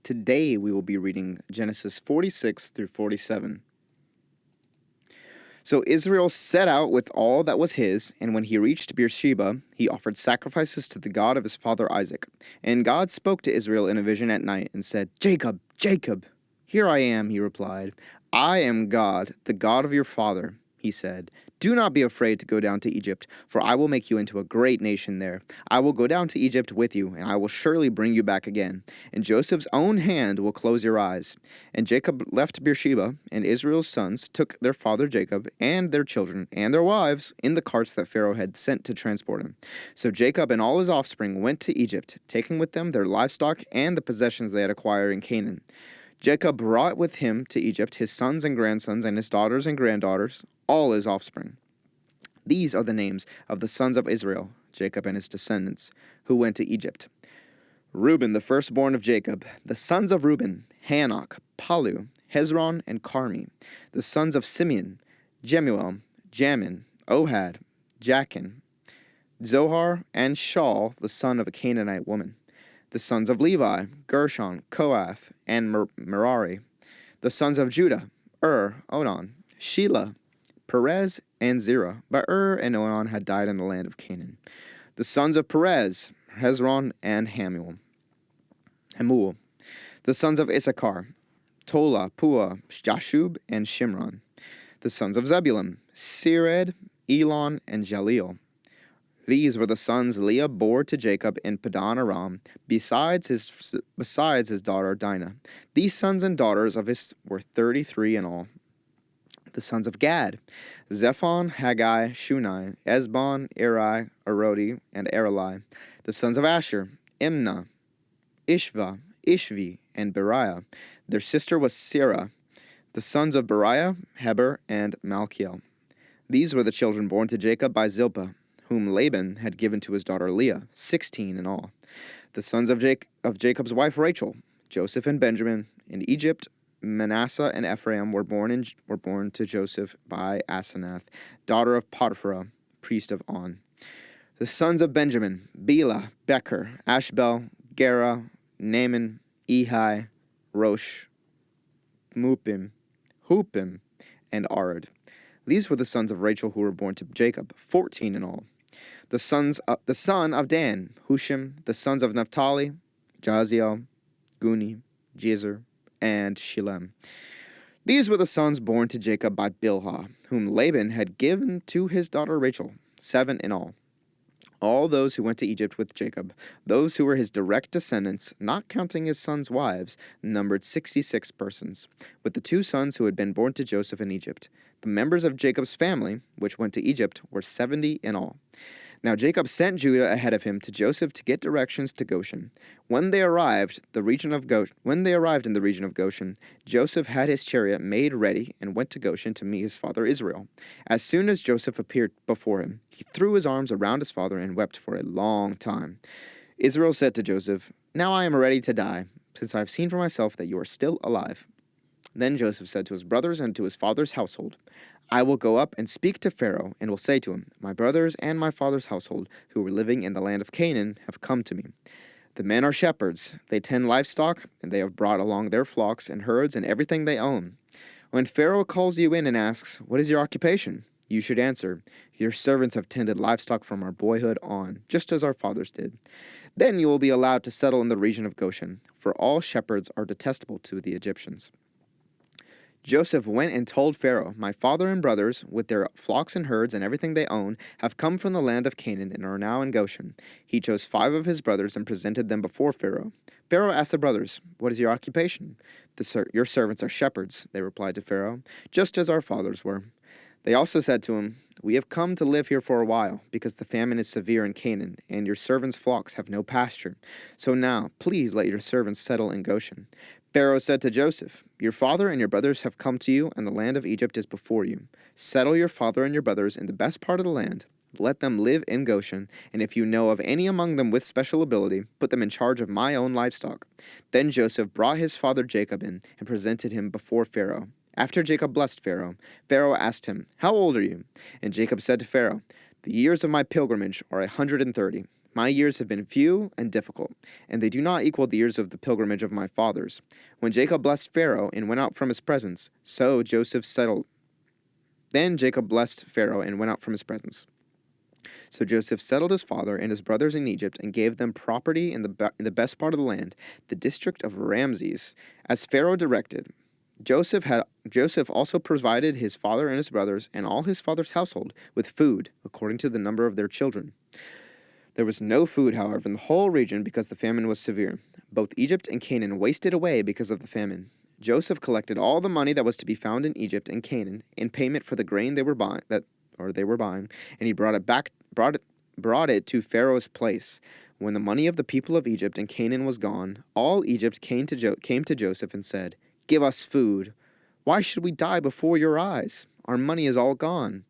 Today we will be reading Genesis 46 through 47. So Israel set out with all that was his, and when he reached Beersheba, he offered sacrifices to the God of his father Isaac. And God spoke to Israel in a vision at night and said, "Jacob, Jacob." "Here I am," he replied. "I am God, the God of your father," he said. "Do not be afraid to go down to Egypt, for I will make you into a great nation there. I will go down to Egypt with you, and I will surely bring you back again. And Joseph's own hand will close your eyes." And Jacob left Beersheba, and Israel's sons took their father Jacob and their children and their wives in the carts that Pharaoh had sent to transport him. So Jacob and all his offspring went to Egypt, taking with them their livestock and the possessions they had acquired in Canaan. Jacob brought with him to Egypt his sons and grandsons and his daughters and granddaughters, all his offspring. These are the names of the sons of Israel, Jacob and his descendants, who went to Egypt. Reuben, the firstborn of Jacob. The sons of Reuben, Hanok, Palu, Hezron, and Carmi. The sons of Simeon, Jemuel, Jamin, Ohad, Jachin, Zohar, and Shaul, the son of a Canaanite woman. The sons of Levi, Gershon, Kohath, and Merari. The sons of Judah, Onan, Shelah, Perez, and Zerah. But and Onan had died in the land of Canaan. The sons of Perez, Hezron, and Hamuel. The sons of Issachar, Tola, Pua, Jashub, and Shimron. The sons of Zebulun, Sered, Elon, and Jaleel. These were the sons Leah bore to Jacob in Padan Aram, besides his daughter Dinah. These sons and daughters of his were 33 in all. The sons of Gad, Zephon, Haggai, Shunai, Esbon, Eri, Arodi, and Areli. The sons of Asher, Imnah, Ishva, Ishvi, and Beriah. Their sister was Sarah. The sons of Beriah, Heber, and Malchiel. These were the children born to Jacob by Zilpah, whom Laban had given to his daughter Leah, 16 in all. The sons of Jacob's wife Rachel, Joseph and Benjamin. In Egypt, Manasseh and Ephraim were born to Joseph by Asenath, daughter of Potiphar, priest of On. The sons of Benjamin, Bela, Becher, Ashbel, Gera, Naaman, Ehi, Rosh, Mupim, Hupim, and Arad. These were the sons of Rachel who were born to Jacob, 14 in all. The son of Dan, Hushim. The sons of Naphtali, Jaziel, Guni, Jezer, and Shilem. These were the sons born to Jacob by Bilhah, whom Laban had given to his daughter Rachel, 7 in all. All those who went to Egypt with Jacob, those who were his direct descendants, not counting his sons' wives, numbered 66 persons, with the 2 sons who had been born to Joseph in Egypt. The members of Jacob's family, which went to Egypt, were 70 in all. Now Jacob sent Judah ahead of him to Joseph to get directions to Goshen. When they arrived in the region of Goshen, Joseph had his chariot made ready and went to Goshen to meet his father Israel. As soon as Joseph appeared before him, he threw his arms around his father and wept for a long time. Israel said to Joseph, "Now I am ready to die, since I have seen for myself that you are still alive." Then Joseph said to his brothers and to his father's household, "I will go up and speak to Pharaoh, and will say to him, 'My brothers and my father's household, who were living in the land of Canaan, have come to me. The men are shepherds, they tend livestock, and they have brought along their flocks and herds and everything they own. When Pharaoh calls you in and asks, 'What is your occupation?' you should answer, 'Your servants have tended livestock from our boyhood on, just as our fathers did.' Then you will be allowed to settle in the region of Goshen, for all shepherds are detestable to the Egyptians." Joseph went and told Pharaoh, "My father and brothers, with their flocks and herds and everything they own, have come from the land of Canaan and are now in Goshen." He chose 5 of his brothers and presented them before Pharaoh. Pharaoh asked the brothers, "What is your occupation?" "Your servants are shepherds," they replied to Pharaoh, "just as our fathers were." They also said to him, "We have come to live here for a while, because the famine is severe in Canaan, and your servants' flocks have no pasture. So now, please let your servants settle in Goshen." Pharaoh said to Joseph, "Your father and your brothers have come to you, and the land of Egypt is before you. Settle your father and your brothers in the best part of the land. Let them live in Goshen, and if you know of any among them with special ability, put them in charge of my own livestock." Then Joseph brought his father Jacob in and presented him before Pharaoh. After Jacob blessed Pharaoh, Pharaoh asked him, "How old are you?" And Jacob said to Pharaoh, "The years of my pilgrimage are 130. My years have been few and difficult, and they do not equal the years of the pilgrimage of my fathers. When Jacob blessed Pharaoh and went out from his presence, so Joseph settled. Then Jacob blessed Pharaoh and went out from his presence. So Joseph settled his father and his brothers in Egypt and gave them property in the best part of the land, the district of Ramses, as Pharaoh directed. Joseph also provided his father and his brothers and all his father's household with food according to the number of their children. There was no food, however, in the whole region because the famine was severe. Both Egypt and Canaan wasted away because of the famine. Joseph collected all the money that was to be found in Egypt and Canaan in payment for the grain they were buying, and he brought it to Pharaoh's place. When the money of the people of Egypt and Canaan was gone, all Egypt came to Joseph and said, "Give us food. Why should we die before your eyes? Our money is all gone."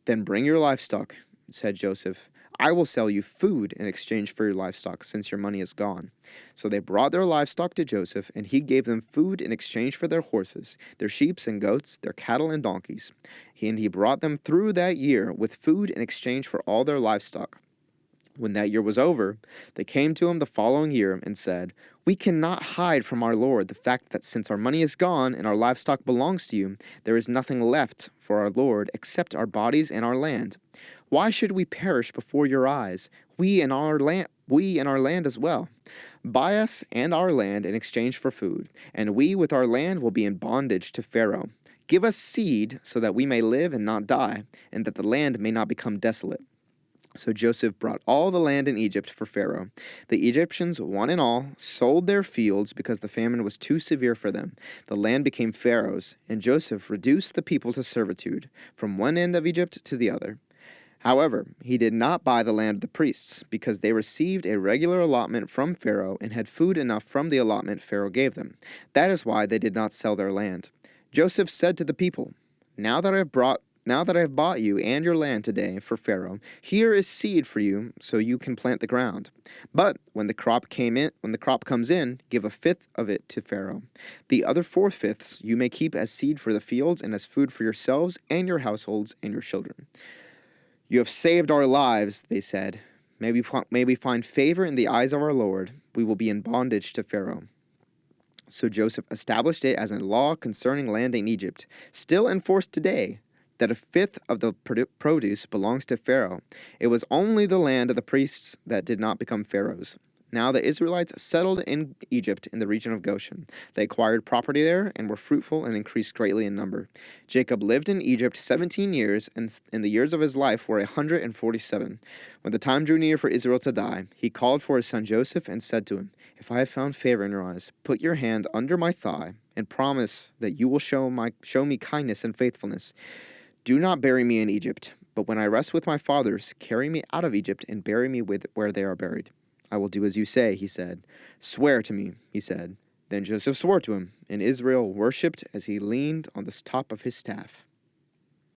"Then bring your livestock," said Joseph. "I will sell you food in exchange for your livestock, since your money is gone." So they brought their livestock to Joseph, and he gave them food in exchange for their horses, their sheep and goats, their cattle and donkeys. He brought them through that year with food in exchange for all their livestock. When that year was over, they came to him the following year and said, "We cannot hide from our Lord the fact that since our money is gone and our livestock belongs to you, there is nothing left for our Lord except our bodies and our land. Why should we perish before your eyes, we and our land as well? Buy us and our land in exchange for food, and we with our land will be in bondage to Pharaoh. Give us seed so that we may live and not die, and that the land may not become desolate." So Joseph brought all the land in Egypt for Pharaoh. The Egyptians, one and all, sold their fields because the famine was too severe for them. The land became Pharaoh's, and Joseph reduced the people to servitude, from one end of Egypt to the other. However, he did not buy the land of the priests, because they received a regular allotment from Pharaoh and had food enough from the allotment Pharaoh gave them. That is why they did not sell their land. Joseph said to the people, Now that I have bought you and your land today for Pharaoh, here is seed for you, so you can plant the ground. But when the crop comes in, give a fifth of it to Pharaoh. The other 4/5 you may keep as seed for the fields and as food for yourselves and your households and your children." "You have saved our lives," they said. May we find favor in the eyes of our Lord. We will be in bondage to Pharaoh." So Joseph established it as a law concerning land in Egypt, still enforced today, that a fifth of the produce belongs to Pharaoh. It was only the land of the priests that did not become Pharaoh's. Now the Israelites settled in Egypt in the region of Goshen. They acquired property there and were fruitful and increased greatly in number. Jacob lived in Egypt 17 years, and the years of his life were 147. When the time drew near for Israel to die, he called for his son Joseph and said to him, "If I have found favor in your eyes, put your hand under my thigh and promise that you will show me kindness and faithfulness. Do not bury me in Egypt, but when I rest with my fathers, carry me out of Egypt and bury me where they are buried." "I will do as you say," he said. "Swear to me," he said. Then Joseph swore to him, and Israel worshipped as he leaned on the top of his staff.